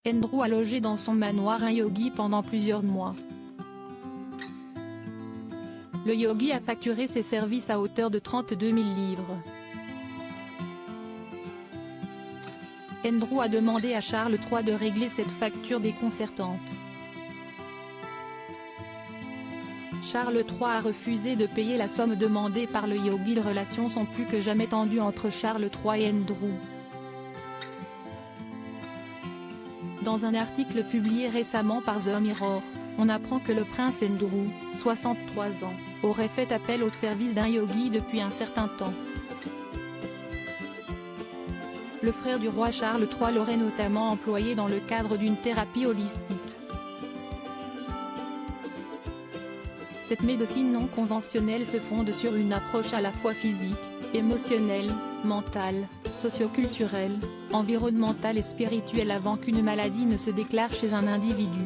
Andrew a logé dans son manoir un yogi pendant plusieurs mois. Le yogi a facturé ses services à hauteur de 32 000 livres. Andrew a demandé à Charles III de régler cette facture déconcertante. Charles III a refusé de payer la somme demandée par le yogi. Les relations sont plus que jamais tendues entre Charles III et Andrew. Dans un article publié récemment par The Mirror, on apprend que le prince Andrew, 63 ans, aurait fait appel au service d'un yogi depuis un certain temps. Le frère du roi Charles III l'aurait notamment employé dans le cadre d'une thérapie holistique. Cette médecine non conventionnelle se fonde sur une approche à la fois physique, émotionnelle, mentale, socioculturelle, environnementale et spirituelle avant qu'une maladie ne se déclare chez un individu.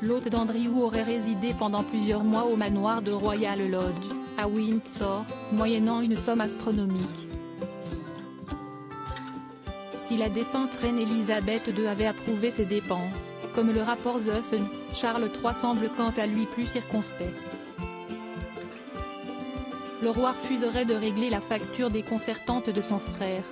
L'hôte d'Andrew aurait résidé pendant plusieurs mois au manoir de Royal Lodge, à Windsor, moyennant une somme astronomique. Si la défunte reine Elisabeth II avait approuvé ces dépenses, comme le rapporte The Sun, Charles III semble quant à lui plus circonspect. Le roi refuserait de régler la facture déconcertante de son frère.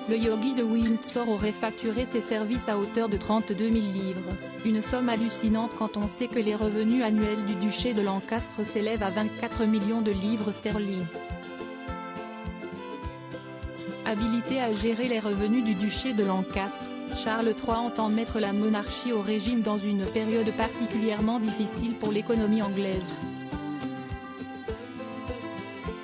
Le yogi de Windsor aurait facturé ses services à hauteur de 32 000 livres, une somme hallucinante quand on sait que les revenus annuels du duché de Lancastre s'élèvent à 24 millions de livres sterling. Habilité à gérer les revenus du duché de Lancastre, Charles III entend mettre la monarchie au régime dans une période particulièrement difficile pour l'économie anglaise.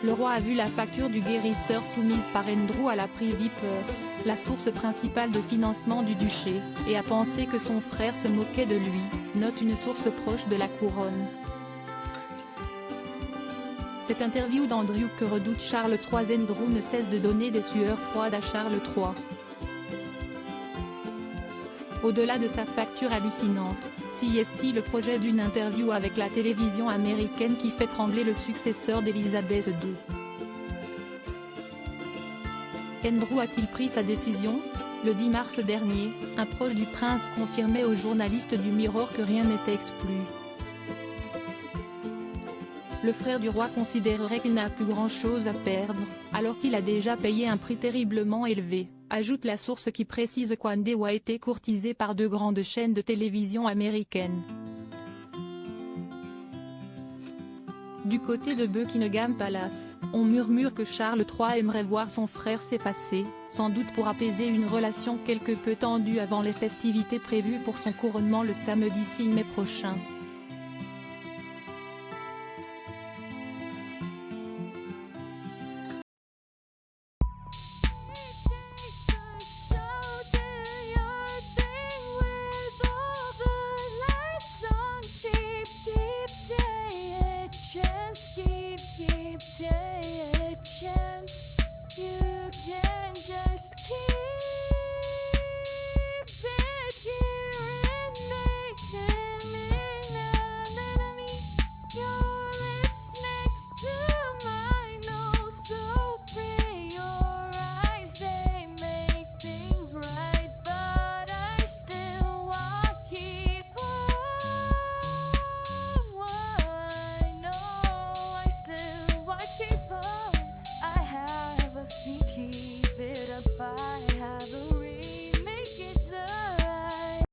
Le roi a vu la facture du guérisseur soumise par Andrew à la Privy Purse, la source principale de financement du duché, et a pensé que son frère se moquait de lui, note une source proche de la couronne. Cette interview d'Andrew que redoute Charles III. Andrew ne cesse de donner des sueurs froides à Charles III. Au-delà de sa facture hallucinante, s'y est-il le projet d'une interview avec la télévision américaine qui fait trembler le successeur d'Elisabeth II. Andrew a-t-il pris sa décision? Le 10 mars dernier, un proche du prince confirmait aux journalistes du Mirror que rien n'était exclu. Le frère du roi considérerait qu'il n'a plus grand-chose à perdre, alors qu'il a déjà payé un prix terriblement élevé, ajoute la source qui précise qu'Andrew a été courtisé par deux grandes chaînes de télévision américaines. Du côté de Buckingham Palace, on murmure que Charles III aimerait voir son frère s'effacer, sans doute pour apaiser une relation quelque peu tendue avant les festivités prévues pour son couronnement le samedi 6 mai prochain.